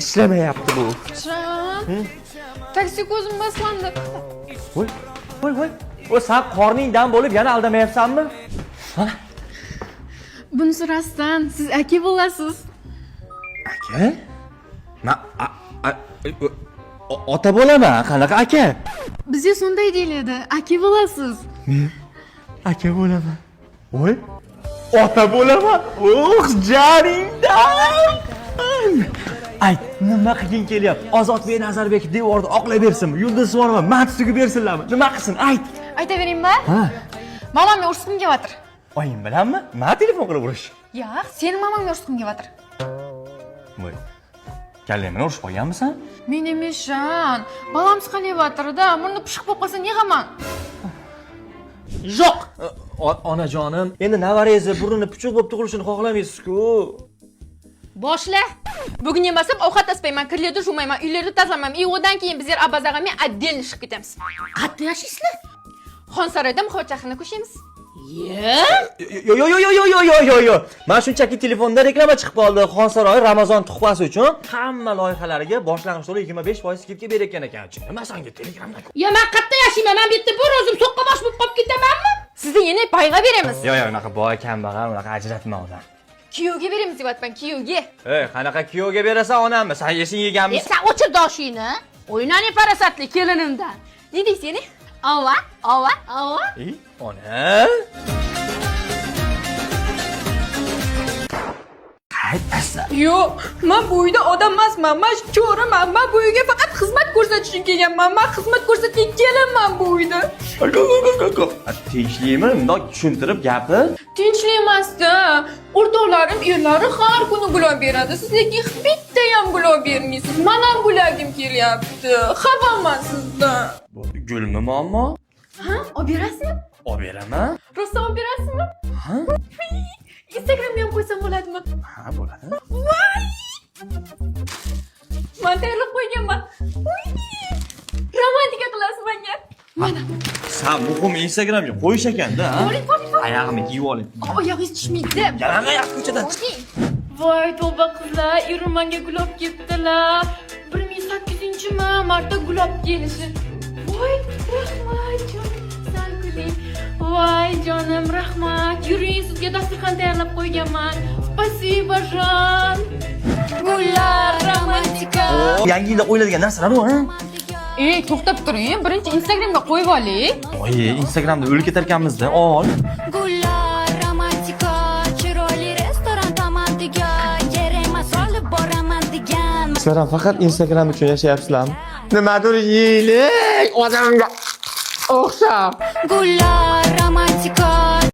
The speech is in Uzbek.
ishlamayapti bu. Taksi ko'zim boslandi. Voy. O sen qorningdan bo'lib yana aldamayapsanmi? Ha? Bunisi rostdan, siz aka bo'lasiz. Aka? Ota bo'laman, qanaqa aka? Bizga shunday deyiladi, aka bo'lasiz. Aka bo'laman. Voy. Ota bo'laman. Joningdan. Ay, nima qilgin kelyapti? Ozodbek Nazarbekov devorda oqlay bersinmi? Yulduz Usmonova matisiga bersinlarmi? Nima qilsin? Ayt. Aytaveringmi? Ha. Mamamga urishim kelyapti. Oying bilanmi? Men telefon qilib urish. Yo'q, seni mamamga urishim kelyapti. Voy. Kallamni urishib qo'yganmisan? Men emasman. Balam siqalyapti-da, murni pishiq bo'lib qolsa ne'gaman? Yo'q. Onajonim, endi navarangizni burnini puchuq bo'lib tug'ilishini xohlamaysiz-ku. Boshla. Bugun yemasam ovqat tasmayman, kirlarni juvmayman, uylarni tozalamayman. Iyodan keyin bizlar abazaga men отдельно chiqib ketamiz. Qayerda yashaysizlar? Xonsaroyda muhochaxona ko'shamiz. Yo. Men shunchaki telefonda reklama chiqib qoldi. Xonsaroy Ramazon tuhfasi uchun hamma loyihalariga boshlang'ich to'lov 25% skidka berayotgan ekan. Nima senga telegramdan? Ya men qayerda yashayman? Men bu yerda bir o'zim so'qqa bosh bo'lib qolib ketamanmi? Sizni yana payga beramiz. Yo'q, unaqa boy kambag'al, unaqa ajratma odam. Kuyovga beramiz deyapman, kuyovga. Qanaqa kuyovga berasan onammi? Sen yesing yeganmiz. Sen o'chir doshingni. O'ynani farasatli kelinimdan. Ne deysiz yana? Ova. Ona. Qaytasa. Yo'q, men bu uyda odam emasman. Men cho'raman. Men bu uyga faqat xizmat ko'rsatish uchun kelganman. Men xizmat ko'rsatgan kelinman bu uyda. Tinchlikmi? Bundoq tushuntirib gapir. Tinchlik emas-da. O'rtoqlarim erlari har kuni gulab beradi. Siz lekin bitta ham gulab bermaysiz. Men ham gulagim kelyapti. Xafaman sizdan. Gulmi muammo? Ha? Olib berasizmi? Olib beraman. Rosa olib berasizmi? Ha? Instagramga ham qo'ysam bo'ladimi? Ha, bo'ladi. Voy! Men tayyorlab qo'yganman. Romantika qilasiz menga. Mana. Sen muhim Instagramga qo'yish ekanda, ha? Qo'ying. Oyog'imni kiyib oling. Oyog'ingiz tushmaydi. Yana oyoq ko'chadan. Voy, tavba qizlar, erim menga gulab ketdilar. 1008-marta gulab kelishi. Voy, rahmat jonim, sal kuling. Voy jonim, rahmat. Yuring, sizga dasturxon tayyorlab qo'yganman. Spasibo, jon. Gullar romantika. Yangi yilda qo'yiladigan narsalar-ku, ha? To'xtab turing. Birinchi Instagramga qo'yib oling. Oy, Instagramda o'lib ketar ekanmiz-da. Ol. Gullar romantika, chiroyli restoran tomondiga, kerakmas olib boraman degan. Sizlar faqat Instagram uchun yashayapsizlarmi? Nimadir yeylik, odamga o'xshab. Gullar romantika,